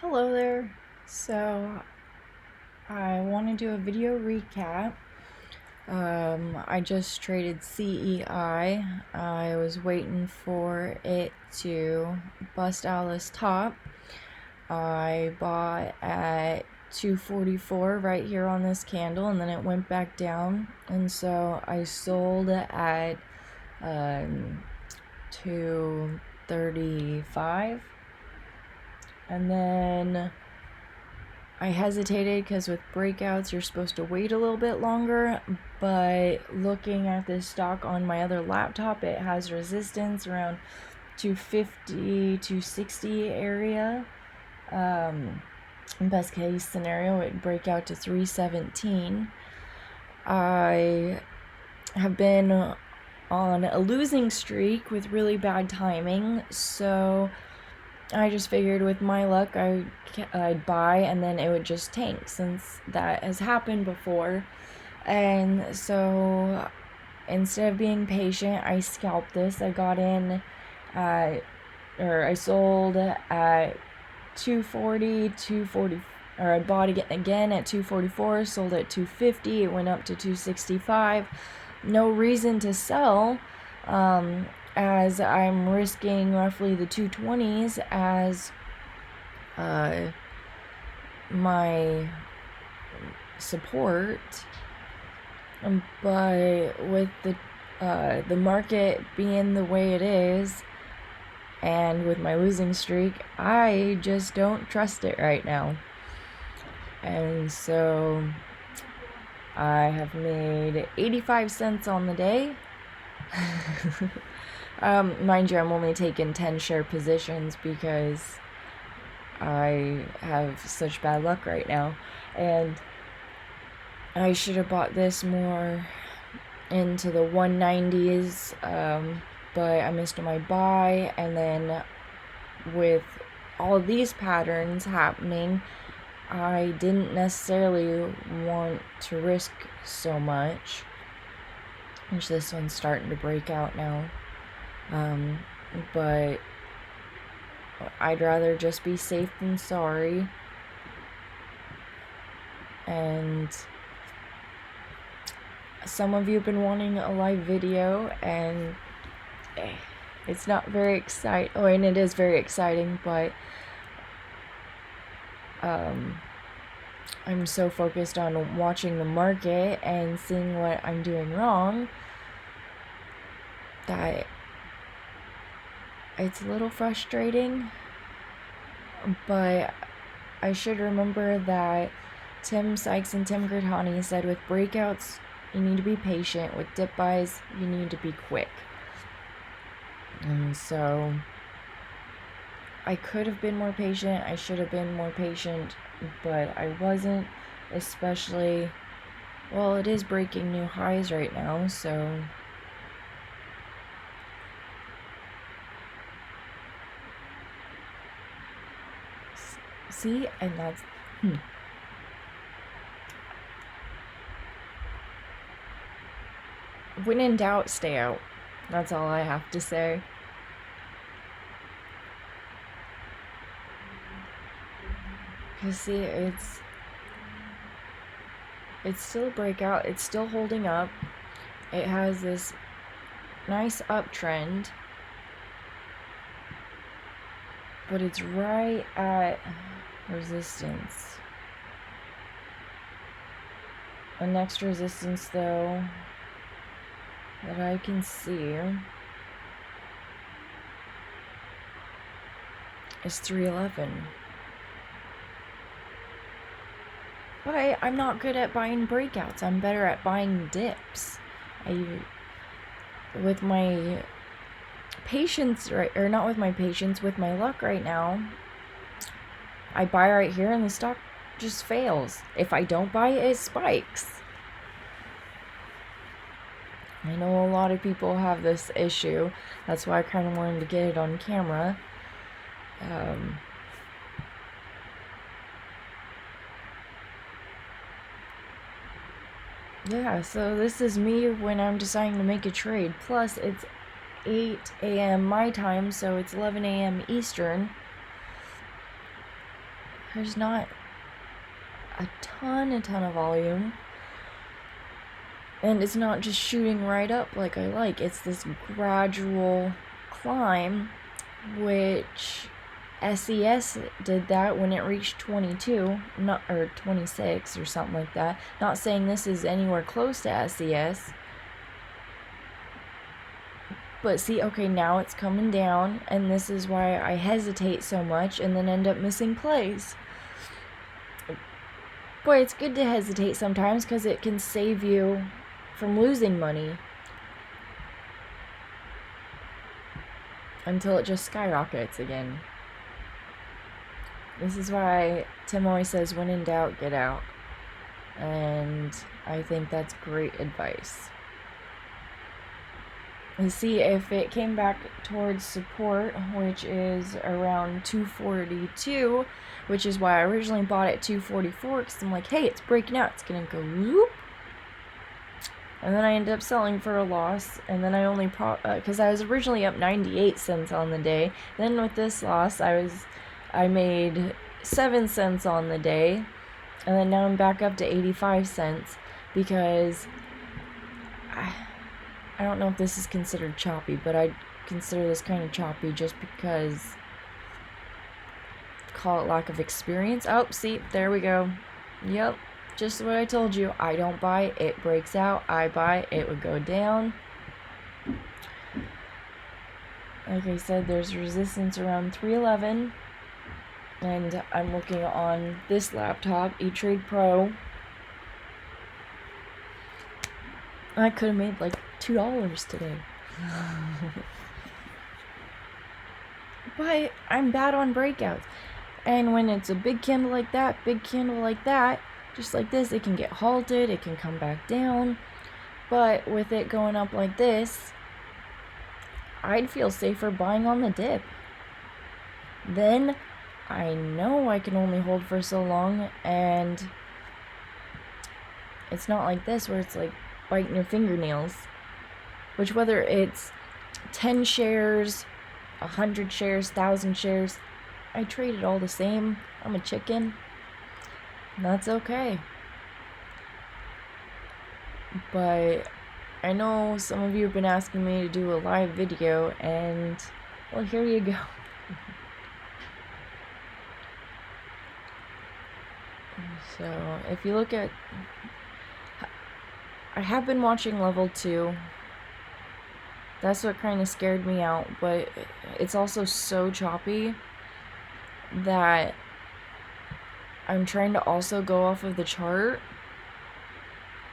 Hello there. So I want to do a video recap. I just traded CEI. I was waiting for it to bust out this top. I bought at 244 right here on this candle, and then it went back down, and so I sold at 235, and then I hesitated because with breakouts you're supposed to wait a little bit longer, but looking at this stock on my other laptop, it has resistance around 250, 260 area. Best case scenario, it'd break out to 317. I have been on a losing streak with really bad timing, so I just figured with my luck I'd buy and then it would just tank, since that has happened before. And so instead of being patient, I scalped this. I got in I sold at 240, 240, or I bought again at 244, sold at 250, it went up to 265. No reason to sell, as I'm risking roughly the 220s as my support. But with the market being the way it is, and with my losing streak, I just don't trust it right now. And so I have made 85 cents on the day. Mind you, I'm only taking 10 share positions because I have such bad luck right now, and I should have bought this more into the 190s, but I missed my buy. And then with all these patterns happening, I didn't necessarily want to risk so much, which this one's starting to break out now. But I'd rather just be safe than sorry. And some of you have been wanting a live video, and it's not very exciting. Oh, and it is very exciting, but I'm so focused on watching the market and seeing what I'm doing wrong that it's a little frustrating. But I should remember that Tim Sykes and Tim Gritani said with breakouts you need to be patient, with dip buys you need to be quick. And so I could have been more patient, I should have been more patient, but I wasn't. Especially, well, it is breaking new highs right now, so see, and that's when in doubt, stay out. That's all I have to say. You see, it's still a breakout, it's still holding up. It has this nice uptrend, but it's right at resistance. The next resistance, though, that I can see is 311. But I'm not good at buying breakouts. I'm better at buying dips. With my patience, or not with my patience, with my luck right now, I buy right here and the stock just fails. If I don't buy it, it spikes. I know a lot of people have this issue. That's why I kind of wanted to get it on camera. Yeah, so this is me when I'm deciding to make a trade. Plus, it's 8 a.m. my time, so it's 11 a.m. Eastern. there's not a ton of volume. And it's not just shooting right up like I like. It's this gradual climb, which SES did that when it reached 22, or 26 or something like that. Not saying this is anywhere close to SES. But see, okay, now it's coming down, and this is why I hesitate so much and then end up missing plays. Boy, it's good to hesitate sometimes because it can save you from losing money until it just skyrockets again. This is why Tim always says, when in doubt, get out. And I think that's great advice. And see, if it came back towards support, which is around 242, which is why I originally bought it at 244, because I'm like, hey, it's breaking out, it's gonna go whoop. And then I ended up selling for a loss, and then I only because I was originally up 98 cents on the day. Then with this loss, I made 7 cents on the day, and then now I'm back up to 85 cents because I don't know if this is considered choppy, but I consider this kind of choppy just because, call it lack of experience. Oh, see, there we go. Yep, just what I told you. I don't buy, it breaks out. I buy, it would go down. Like I said, there's resistance around 311. And I'm looking on this laptop, E-Trade Pro. I could have made like $2 today. But I'm bad on breakouts. And when it's a big candle like that, just like this, it can get halted, it can come back down. But with it going up like this, I'd feel safer buying on the dip. Then I know I can only hold for so long, and it's not like this where it's like biting your fingernails. Which, whether it's 10 shares, 100 shares, 1,000 shares, I trade it all the same. I'm a chicken. That's okay. But I know some of you have been asking me to do a live video, and well, here you go. So if you look at, I have been watching level 2. That's what kind of scared me out, but it's also so choppy that I'm trying to also go off of the chart.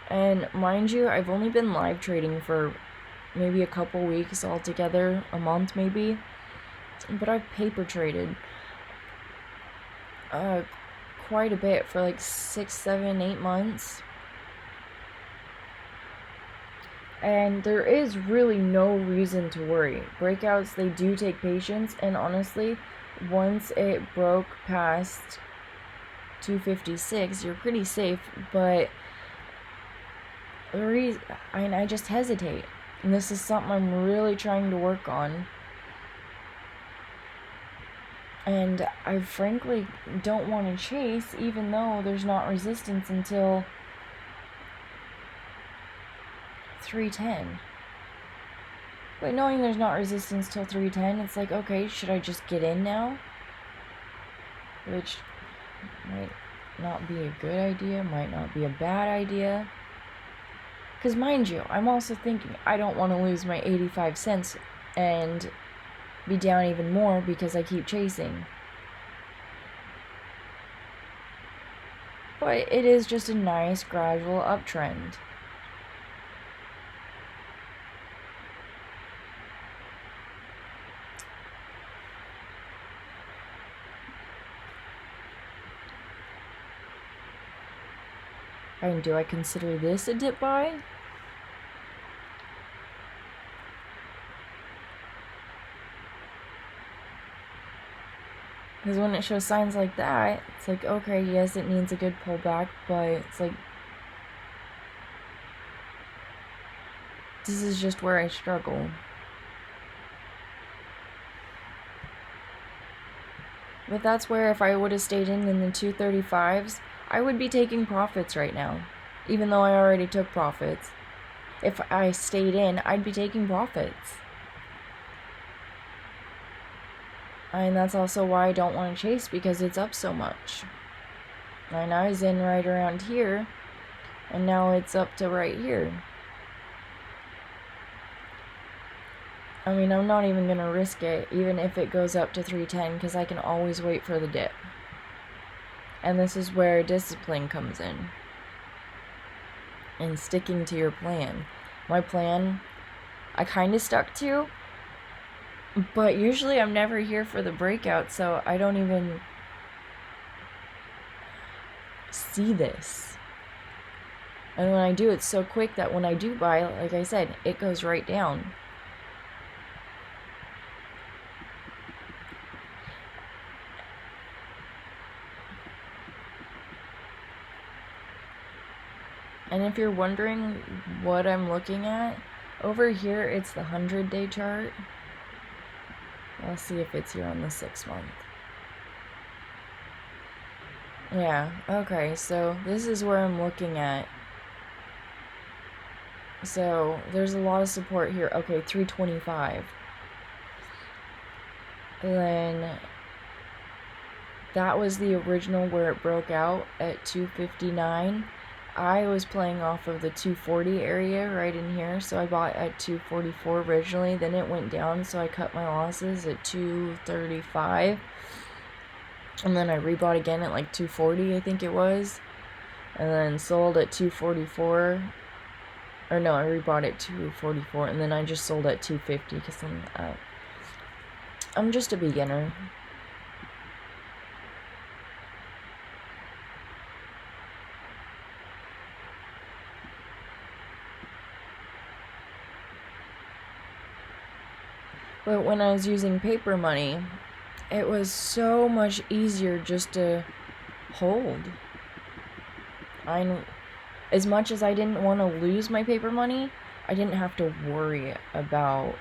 And mind you, I've only been live trading for maybe a couple weeks altogether, a month maybe, but I've paper traded quite a bit for like 6, 7, 8 months. And there is really no reason to worry. Breakouts, they do take patience, and honestly, once it broke past 256, you're pretty safe, but I just hesitate. And this is something I'm really trying to work on. And I frankly don't want to chase, even though there's not resistance until 310. But knowing there's not resistance till 310, it's like, okay, should I just get in now? Which might not be a good idea, might not be a bad idea. Because mind you, I'm also thinking I don't want to lose my 85 cents and be down even more because I keep chasing. But it is just a nice gradual uptrend. And do I consider this a dip buy? Because when it shows signs like that, it's like, okay, yes, it needs a good pullback, but it's like, this is just where I struggle. But that's where if I would have stayed in the 235s, I would be taking profits right now. Even though I already took profits. If I stayed in, I'd be taking profits. And that's also why I don't want to chase, because it's up so much. And I was in right around here, and now it's up to right here. I mean, I'm not even going to risk it, even if it goes up to 310, because I can always wait for the dip. And this is where discipline comes in. And sticking to your plan. My plan, I kind of stuck to, but usually I'm never here for the breakout, so I don't even see this. And when I do, it's so quick that when I do buy, like I said, it goes right down. And if you're wondering what I'm looking at, over here it's the 100-day chart. Let's see if it's here on the 6-month. Yeah, okay, so this is where I'm looking at. So there's a lot of support here. Okay, 325. And then that was the original where it broke out at 259. I was playing off of the 240 area right in here, so I bought at 244 originally. Then it went down, so I cut my losses at 235. And then I rebought again at like 240, I think it was. And then sold at 244. Or no, I rebought at 244, and then I just sold at 250 because I'm just a beginner. But when I was using paper money, it was so much easier just to hold. As much as I didn't want to lose my paper money, I didn't have to worry about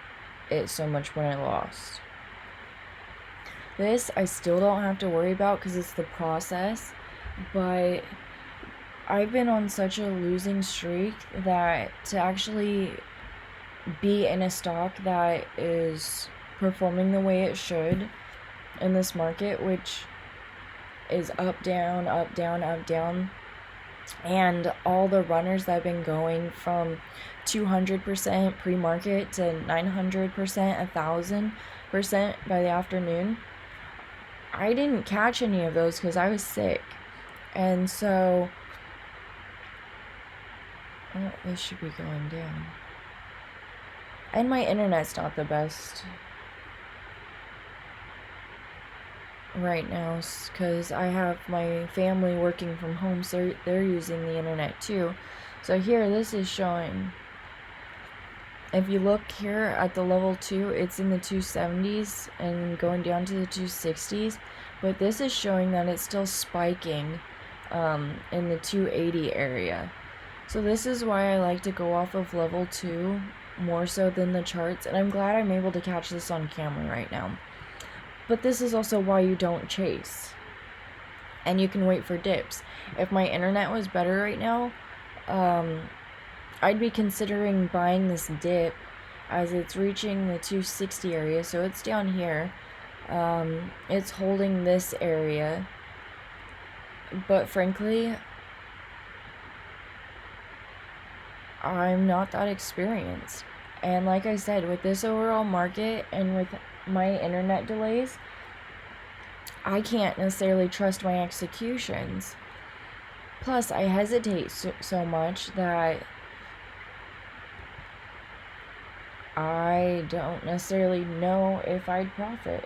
it so much when I lost. This I still don't have to worry about because it's the process, but I've been on such a losing streak that to actually be in a stock that is performing the way it should in this market, which is up, down, up, down, up, down, and all the runners that have been going from 200% pre-market to 900%, 1,000% by the afternoon, I didn't catch any of those because I was sick. And so, oh, this should be going down. And my internet's not the best right now because I have my family working from home, so they're using the internet too. So here, this is showing, if you look here at the level 2, it's in the 270s and going down to the 260s, but this is showing that it's still spiking in the 280 area. So this is why I like to go off of level 2 more so than the charts, and I'm glad I'm able to catch this on camera right now. But this is also why you don't chase, and you can wait for dips. If my internet was better right now, I'd be considering buying this dip as it's reaching the 260 area, so it's down here. It's holding this area, but frankly, I'm not that experienced. And like I said, with this overall market and with my internet delays, I can't necessarily trust my executions. Plus, I hesitate so much that I don't necessarily know if I'd profit.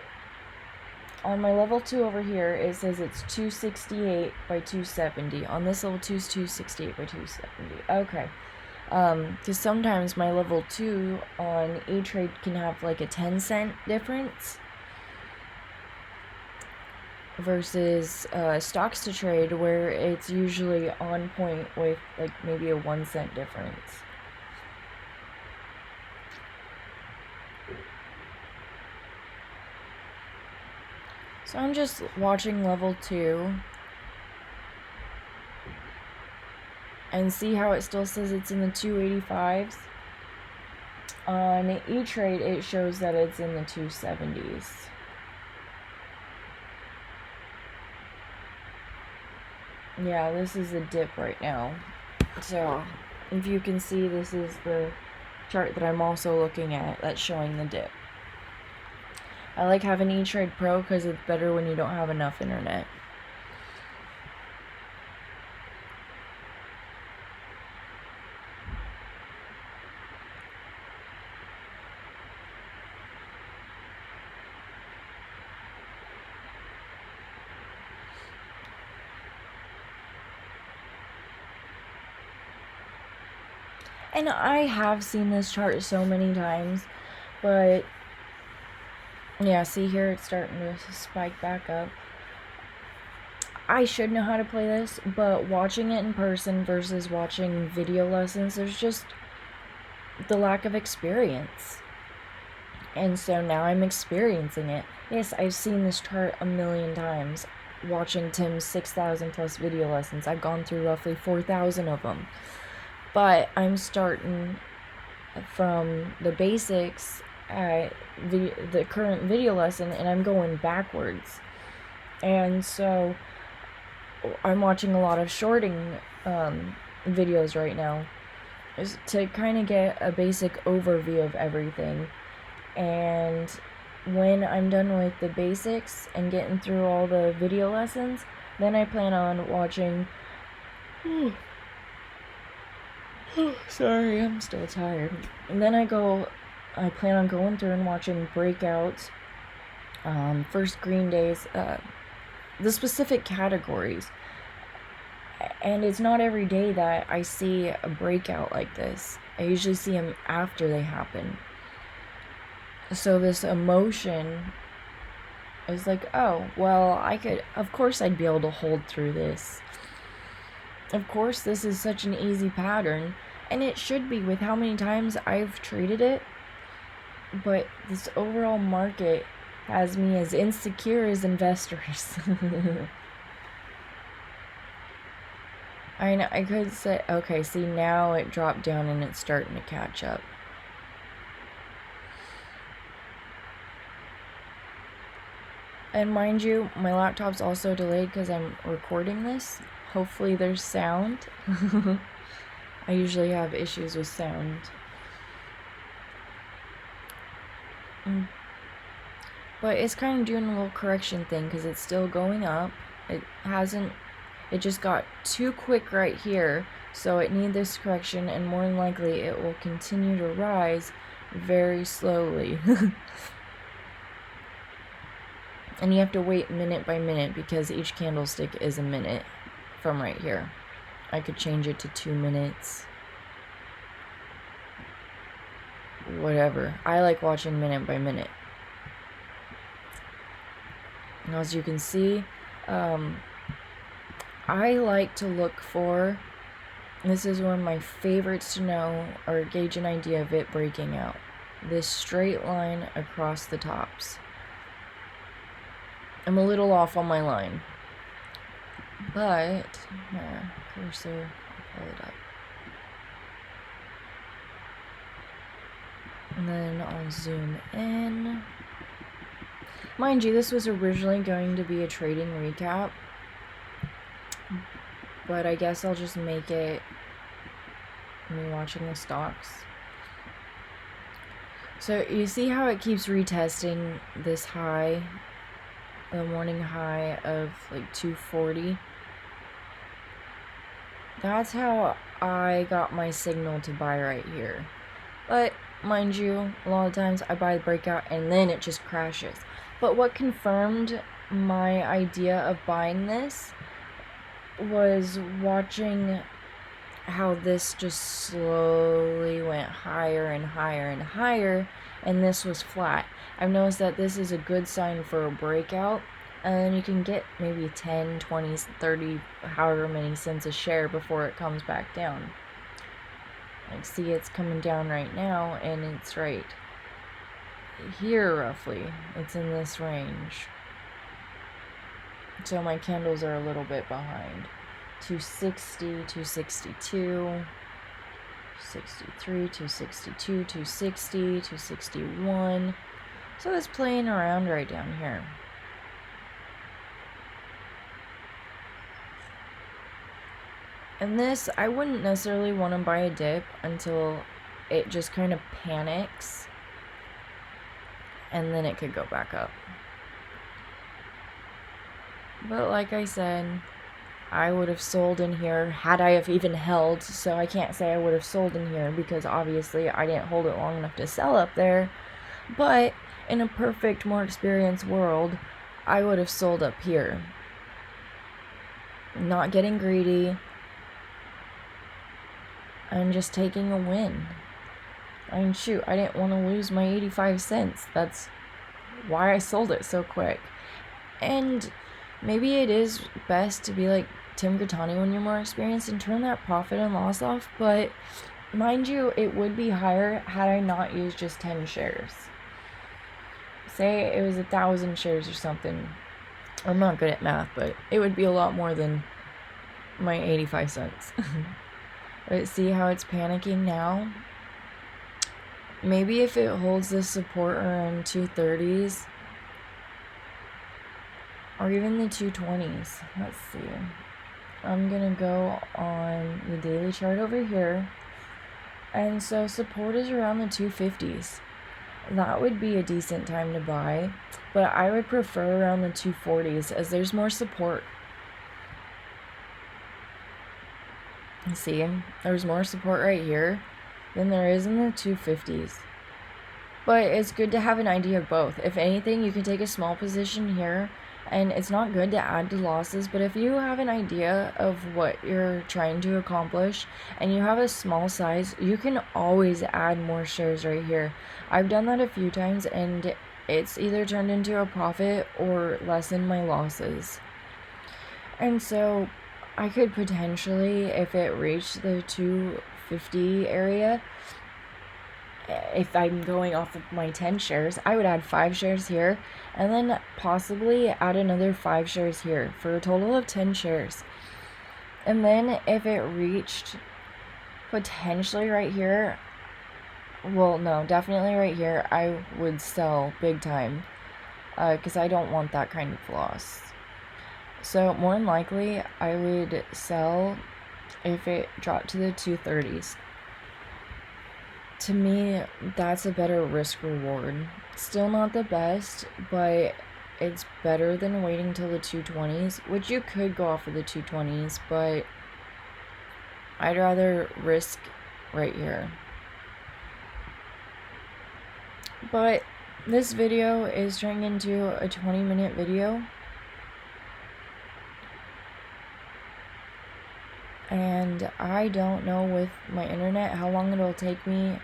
On my level 2 over here, it says it's 268 by 270. On this level 2 is 268 by 270. Okay. Because sometimes my level 2 on E-Trade can have like a 10-cent difference versus stocks to trade where it's usually on point with like maybe a 1-cent difference. So I'm just watching level 2 and see how it still says it's in the 285s. On E-Trade, it shows that it's in the 270s. Yeah, this is a dip right now. So, if you can see, this is the chart that I'm also looking at that's showing the dip. I like having E-Trade Pro because it's better when you don't have enough internet. And I have seen this chart so many times, but yeah, see here it's starting to spike back up. I should know how to play this, but watching it in person versus watching video lessons, there's just the lack of experience. And so now I'm experiencing it. Yes, I've seen this chart a million times. Watching Tim's 6,000 plus video lessons, I've gone through roughly 4,000 of them. But I'm starting from the basics at the current video lesson, and I'm going backwards. And so I'm watching a lot of shorting videos right now to kind of get a basic overview of everything. And when I'm done with the basics and getting through all the video lessons, then I plan on watching... Sorry, I'm still tired. And then I plan on going through and watching breakouts, first green days, the specific categories. And it's not every day that I see a breakout like this. I usually see them after they happen. So this emotion is like, oh, well, of course I'd be able to hold through this. Of course, this is such an easy pattern, and it should be with how many times I've traded it. But this overall market has me as insecure as investors. I could say, okay, see, now it dropped down and it's starting to catch up. And mind you, my laptop's also delayed because I'm recording this. Hopefully there's sound. I usually have issues with sound. But it's kind of doing a little correction thing because it's still going up. It just got too quick right here, so it needs this correction, and more than likely it will continue to rise very slowly. And you have to wait minute by minute because each candlestick is a minute from right here. I could change it to 2 minutes. Whatever. I like watching minute by minute. And as you can see, I like to look for, this is one of my favorites to know or gauge an idea of it breaking out, this straight line across the tops. I'm a little off on my line, but cursor, I'll pull it up, and then I'll zoom in. Mind you, this was originally going to be a trading recap, but I guess I'll just make it me watching the stocks. So you see how it keeps retesting this high, the morning high of like 240? That's how I got my signal to buy right here. But mind you, a lot of times I buy the breakout and then it just crashes. But what confirmed my idea of buying this was watching how this just slowly went higher and higher and higher, and this was flat. I've noticed that this is a good sign for a breakout, and you can get maybe 10, 20, 30, however many cents a share before it comes back down. Like, see, it's coming down right now, and it's right here roughly. It's in this range. So my candles are a little bit behind. 260, 262, 63, 262, 260, 261. So it's playing around right down here. And this, I wouldn't necessarily want to buy a dip until it just kind of panics, and then it could go back up. But like I said, I would have sold in here had I have even held, so I can't say I would have sold in here because obviously I didn't hold it long enough to sell up there. But in a perfect, more experienced world, I would have sold up here. Not getting greedy, and just taking a win. I mean, shoot, I didn't want to lose my 85 cents. That's why I sold it so quick. And maybe it is best to be like Tim Grittani when you're more experienced and turn that profit and loss off, but mind you, it would be higher had I not used just 10 shares. Say it was 1,000 shares or something. I'm not good at math, but it would be a lot more than my 85 cents. But see how it's panicking now? Maybe if it holds this support around 230s, or even the 220s. Let's see. I'm gonna go on the daily chart over here. And so support is around the 250s. That would be a decent time to buy, but I would prefer around the 240s as there's more support. See, there's more support right here than there is in the 250s. But it's good to have an idea of both. If anything, you can take a small position here, and it's not good to add to losses, but if you have an idea of what you're trying to accomplish and you have a small size, you can always add more shares right here. I've done that a few times, and it's either turned into a profit or lessened my losses. And so I could potentially, if it reached the 250 area, if I'm going off of my 10 shares, I would add 5 shares here and then possibly add another 5 shares here for a total of 10 shares. And then if it reached potentially right here, well, no, definitely right here, I would sell big time because I don't want that kind of loss. So more than likely, I would sell if it dropped to the 230s. To me, that's a better risk reward. Still not the best, but it's better than waiting till the 220s, which you could go off of the 220s, but I'd rather risk right here. But this video is turning into a 20-minute video. And I don't know with my internet how long it'll take me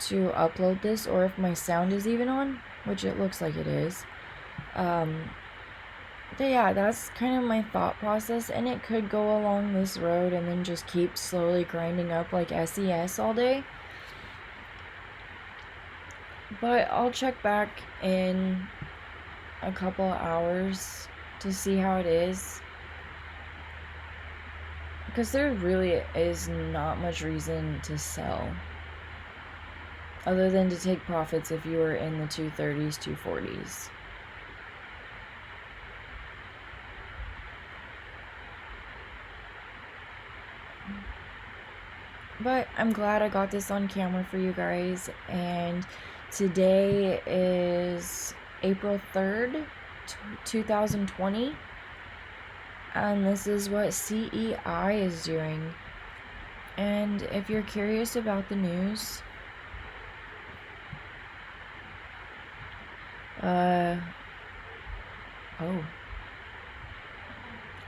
to upload this, or if my sound is even on, which it looks like it is. But yeah, that's kind of my thought process, and it could go along this road and then just keep slowly grinding up like SES all day. But I'll check back in a couple hours to see how it is. Because there really is not much reason to sell, other than to take profits if you were in the 230s, 240s. But I'm glad I got this on camera for you guys, and today is April 3rd, 2020. And this is what CEI is doing. And if you're curious about the news, oh,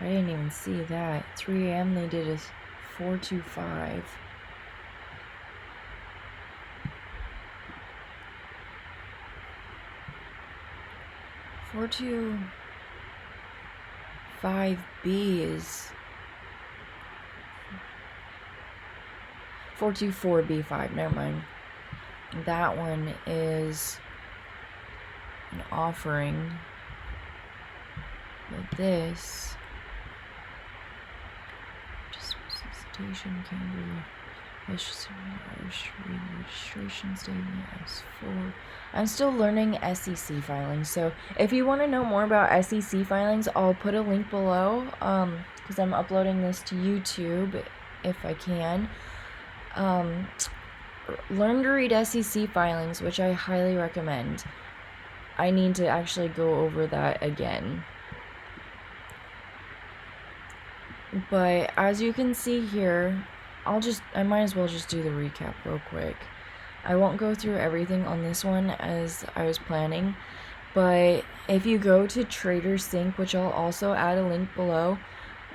I didn't even see that. 3 a.m. they did a 425. Four two 5B is 424B5, never mind. That one is an offering. But this just solicitation candle registration statement S4. I'm still learning SEC filings, so if you want to know more about SEC filings, I'll put a link below, because I'm uploading this to YouTube if I can. Learn to read SEC filings, which I highly recommend. I need to actually go over that again. But as you can see here, I might as well just do the recap real quick. I won't go through everything on this one as I was planning, but if you go to Trader Sync, which I'll also add a link below,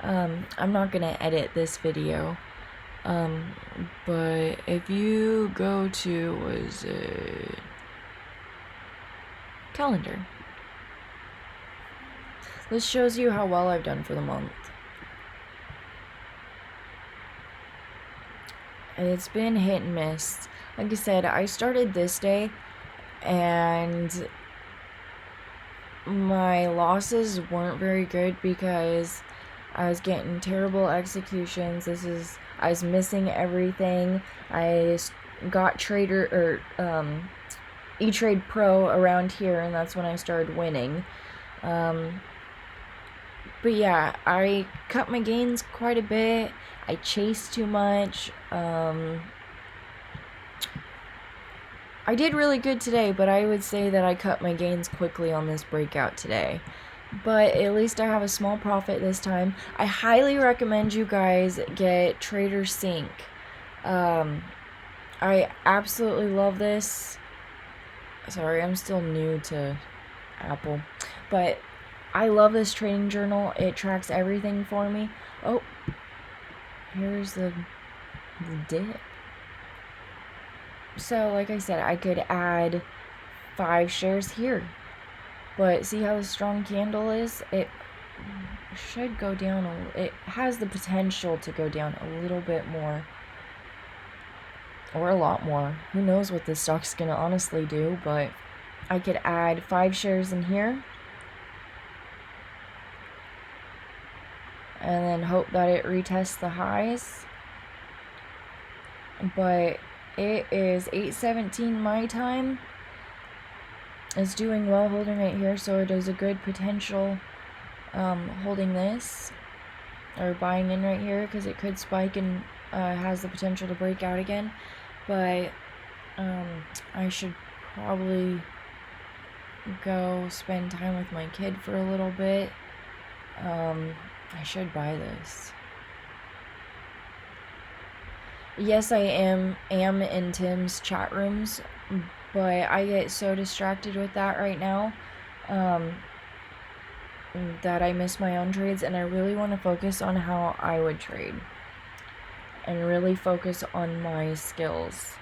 I'm not going to edit this video, but if you go to, what is it, calendar, this shows you how well I've done for the month. It's been hit and miss. Like I said, I started this day and my losses weren't very good because I was getting terrible executions. I was missing everything. I got E-Trade Pro around here, and that's when I started winning. But yeah, I cut my gains quite a bit. I chased too much. I did really good today, but I would say that I cut my gains quickly on this breakout today. But at least I have a small profit this time. I highly recommend you guys get Trader Sync. I absolutely love this. Sorry, I'm still new to Apple. But I love this trading journal. It tracks everything for me. Oh, here's the dip. So, like I said, I could add 5 shares here. But see how the strong candle is? It should go down. It has the potential to go down a little bit more. Or a lot more. Who knows what this stock's going to honestly do. But I could add 5 shares in here. And then hope that it retests the highs. But it is 8:17 my time. It's doing well holding right here, so it is a good potential holding this or buying in right here because it could spike and has the potential to break out again. But I should probably go spend time with my kid for a little bit. I should buy this. Yes, I am in Tim's chat rooms, but I get so distracted with that right now that I miss my own trades, and I really want to focus on how I would trade and really focus on my skills.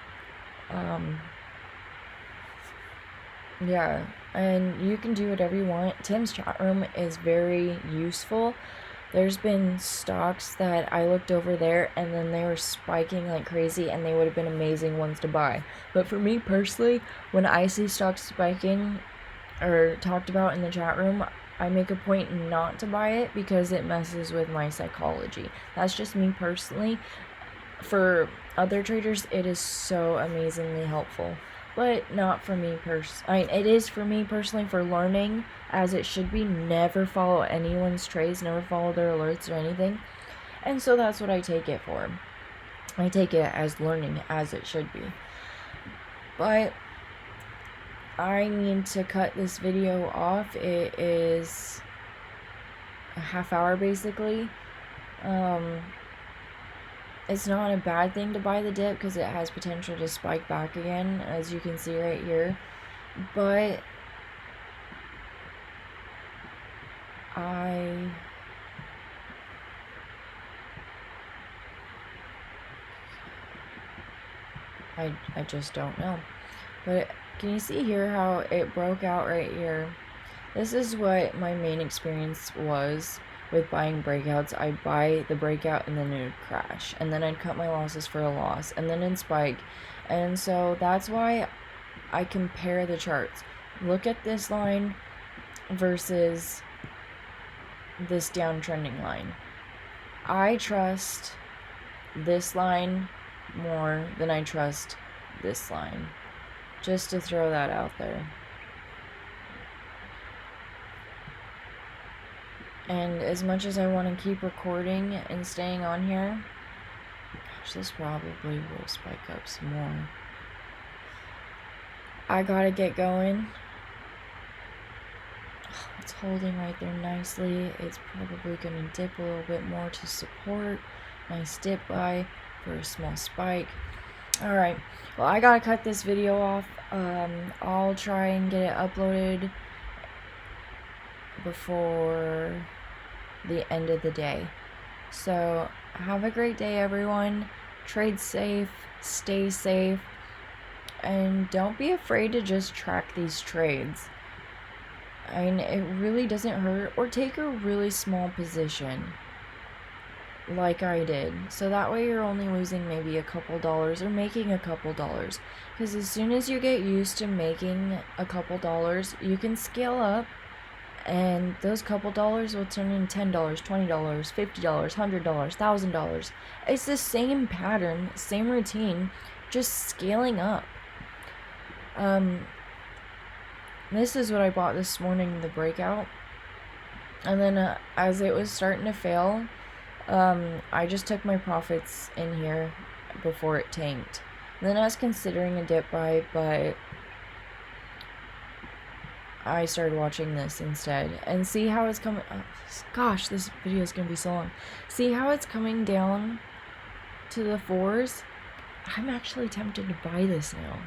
Yeah, and you can do whatever you want. Tim's chat room is very useful. There's been stocks that I looked over there and then they were spiking like crazy and they would have been amazing ones to buy. But for me personally, when I see stocks spiking or talked about in the chat room, I make a point not to buy it because it messes with my psychology. That's just me personally. For other traders, it is so amazingly helpful. But not for me it is for me personally for learning, as it should be. Never follow anyone's trades, never follow their alerts or anything. And so that's what I take it for. I take it as learning, as it should be. But I need to cut this video off. It is a half hour basically. It's not a bad thing to buy the dip because it has potential to spike back again, as you can see right here. But I just don't know. But can you see here how it broke out right here? This is what my main experience was with buying breakouts. I'd buy the breakout and then it would crash, and then I'd cut my losses for a loss, and then it'd spike. And so that's why I compare the charts. Look at this line versus this downtrending line. I trust this line more than I trust this line. Just to throw that out there. And as much as I want to keep recording and staying on here, gosh, this probably will spike up some more. I gotta get going. It's holding right there nicely. It's probably gonna dip a little bit more to support. Nice dip by for a small spike. Alright, well, I gotta cut this video off. I'll try and get it uploaded before the end of the day. So, have a great day, everyone. Trade safe, stay safe, and don't be afraid to just track these trades. I mean, it really doesn't hurt. Or take a really small position, like I did. So that way you're only losing maybe a couple dollars or making a couple dollars. Because as soon as you get used to making a couple dollars, you can scale up. And those couple dollars will turn into $10, $20, $50, $100, $1,000. It's the same pattern, same routine, just scaling up. This is what I bought this morning, the breakout. And then as it was starting to fail, I just took my profits in here before it tanked. And then I was considering a dip buy, but I started watching this instead. And see how it's coming... Oh, gosh, this video is going to be so long. See how it's coming down to the 4s? I'm actually tempted to buy this now.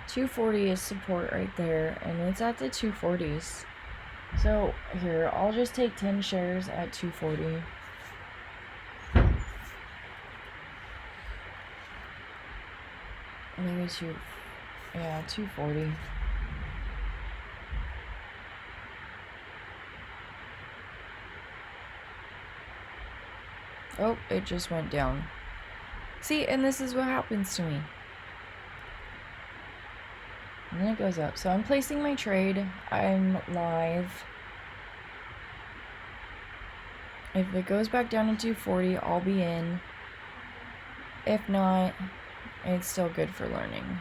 $240 is support right there, and it's at the 240s. So here, I'll just take 10 shares at 240. Maybe 240. Oh, it just went down. See, and this is what happens to me. And then it goes up. So I'm placing my trade. I'm live. If it goes back down to 240, I'll be in. If not, it's still good for learning.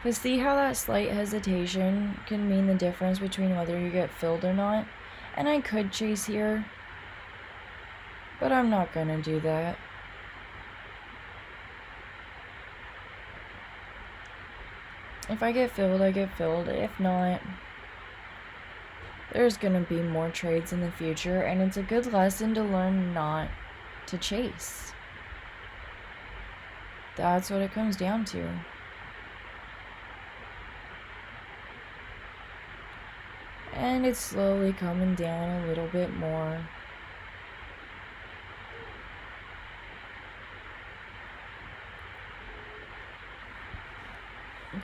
But see how that slight hesitation can mean the difference between whether you get filled or not? And I could chase here, but I'm not gonna do that. If I get filled, I get filled. If not, there's gonna be more trades in the future, and it's a good lesson to learn not to chase. That's what it comes down to. And it's slowly coming down a little bit more.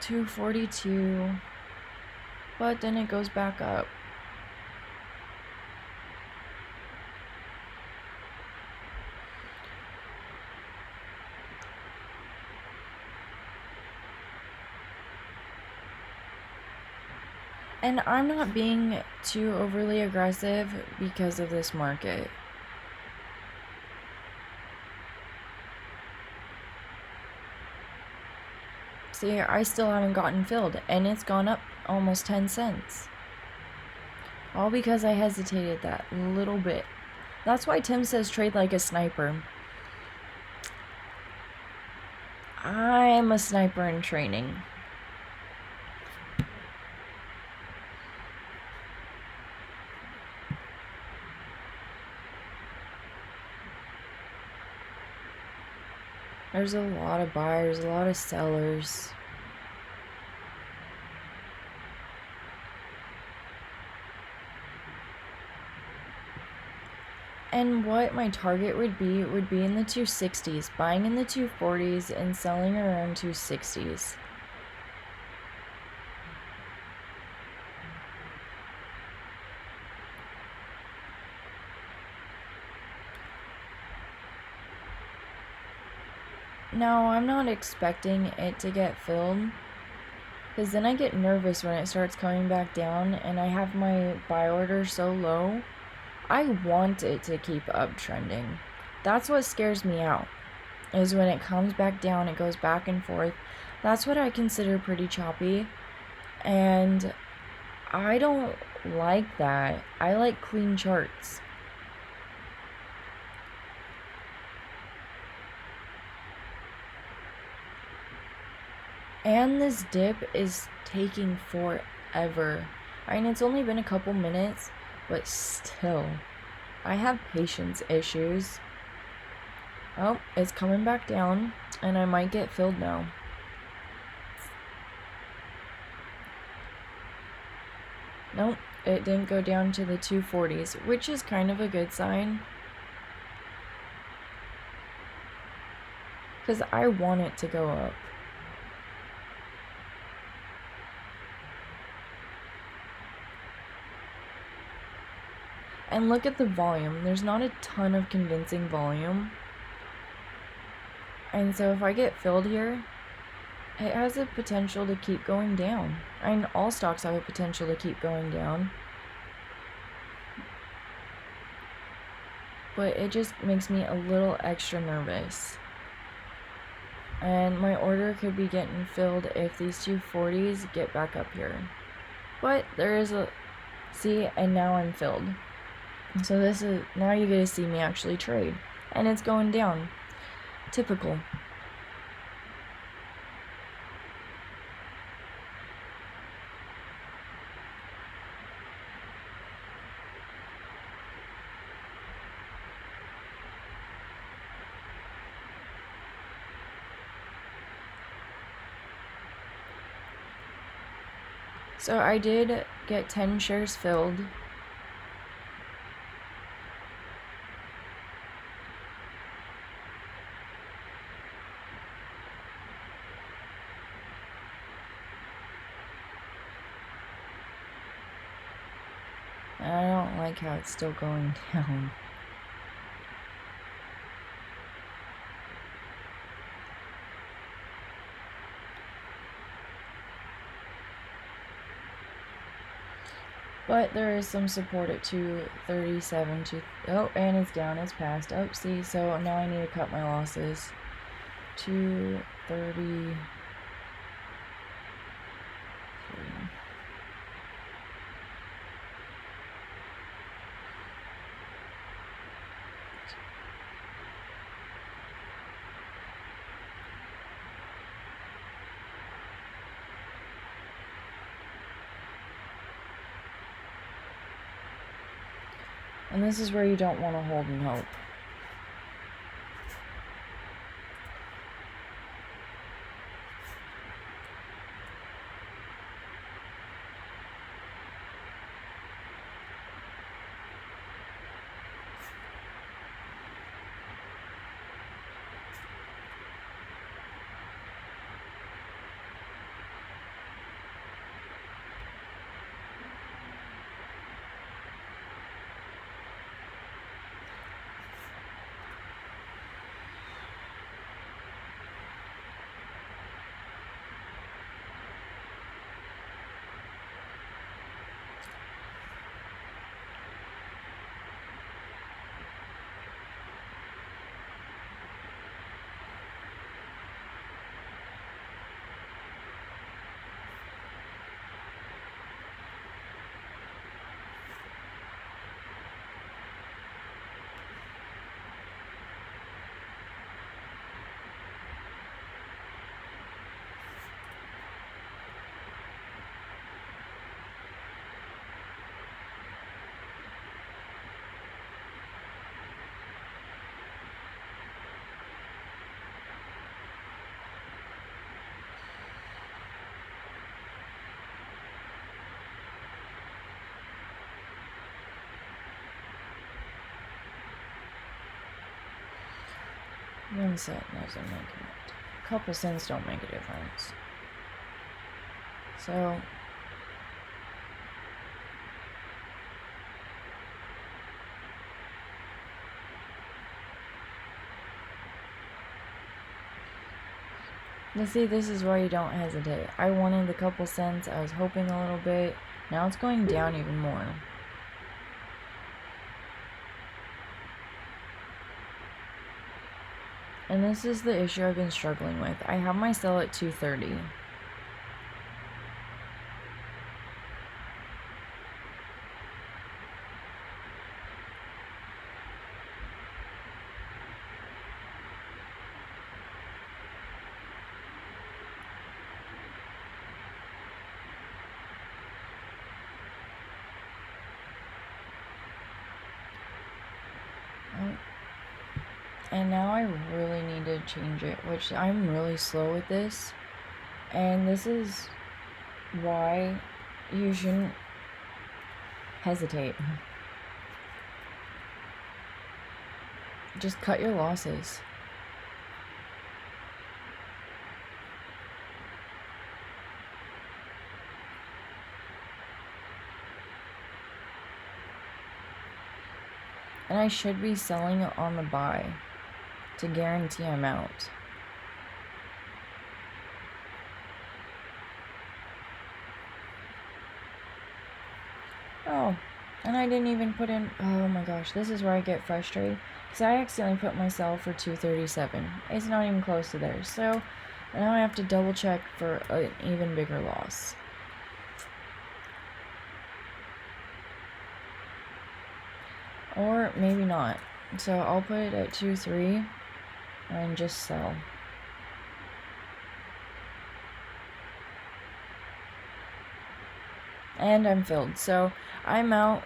$242, but then it goes back up. And I'm not being too overly aggressive because of this market. See, I still haven't gotten filled, and it's gone up almost 10 cents. All because I hesitated that little bit. That's why Tim says trade like a sniper. I'm a sniper in training. There's a lot of buyers, a lot of sellers. And what my target would be in the 260s, buying in the 240s and selling around 260s. Now, I'm not expecting it to get filled, because then I get nervous when it starts coming back down, and I have my buy order so low. I want it to keep uptrending. That's what scares me out, is when it comes back down, it goes back and forth. That's what I consider pretty choppy, and I don't like that. I like clean charts. And this dip is taking forever. I mean, it's only been a couple minutes, but still, I have patience issues. Oh, it's coming back down, and I might get filled now. Nope, it didn't go down to the 240s, which is kind of a good sign. Because I want it to go up. And look at the volume. There's not a ton of convincing volume. And so if I get filled here, it has a potential to keep going down. I mean, all stocks have a potential to keep going down. But it just makes me a little extra nervous. And my order could be getting filled if these 240s get back up here. But there is a... See, and now I'm filled. So this is... Now you get to see me actually trade. And it's going down. Typical. So I did get 10 shares filled. And I don't like how it's still going down. But there is some support at 237 to... Oh, and it's down, it's past. Oh, see, so now I need to cut my losses. 230... And this is where you don't want to hold and hope. One cent doesn't make it. A couple cents don't make a difference. So... Now see, this is why you don't hesitate. I wanted a couple cents. I was hoping a little bit. Now it's going down even more. And this is the issue I've been struggling with. I have my sell at 230. And now I really need to change it, which I'm really slow with this. And this is why you shouldn't hesitate. Just cut your losses. And I should be selling it on the buy to guarantee I'm out. Oh, and I didn't even put in, oh my gosh, this is where I get frustrated. Because I accidentally put myself for 237. It's not even close to there. So now I have to double check for an even bigger loss. Or maybe not. So I'll put it at 2.3 and just sell. And I'm filled. So I'm out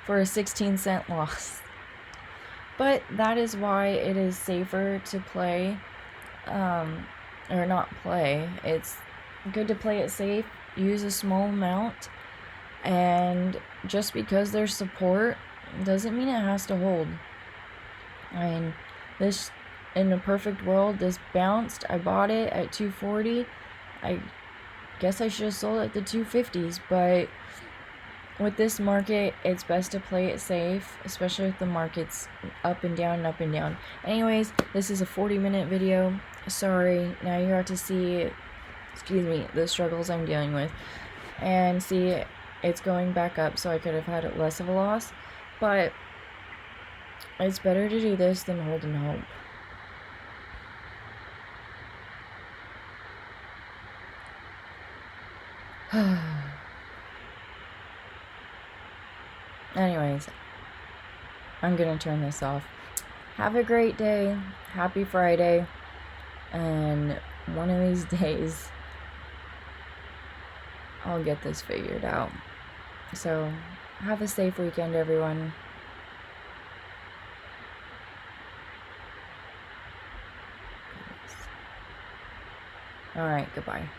for a 16-cent loss. But that is why it is safer to play, or not play. It's good to play it safe, use a small amount, and just because there's support doesn't mean it has to hold. I mean, this, in a perfect world, this bounced. I bought it at 240. I guess I should have sold it at the 250s, but with this market, it's best to play it safe, especially if the market's up and down and up and down. Anyways, this is a 40-minute video. Sorry, now you have to see, excuse me, the struggles I'm dealing with. And see, it's going back up, so I could have had less of a loss. But it's better to do this than hold and hope. Anyways, I'm gonna turn this off. Have a great day. Happy Friday. And one of these days, I'll get this figured out. So, have a safe weekend, everyone. Alright, goodbye.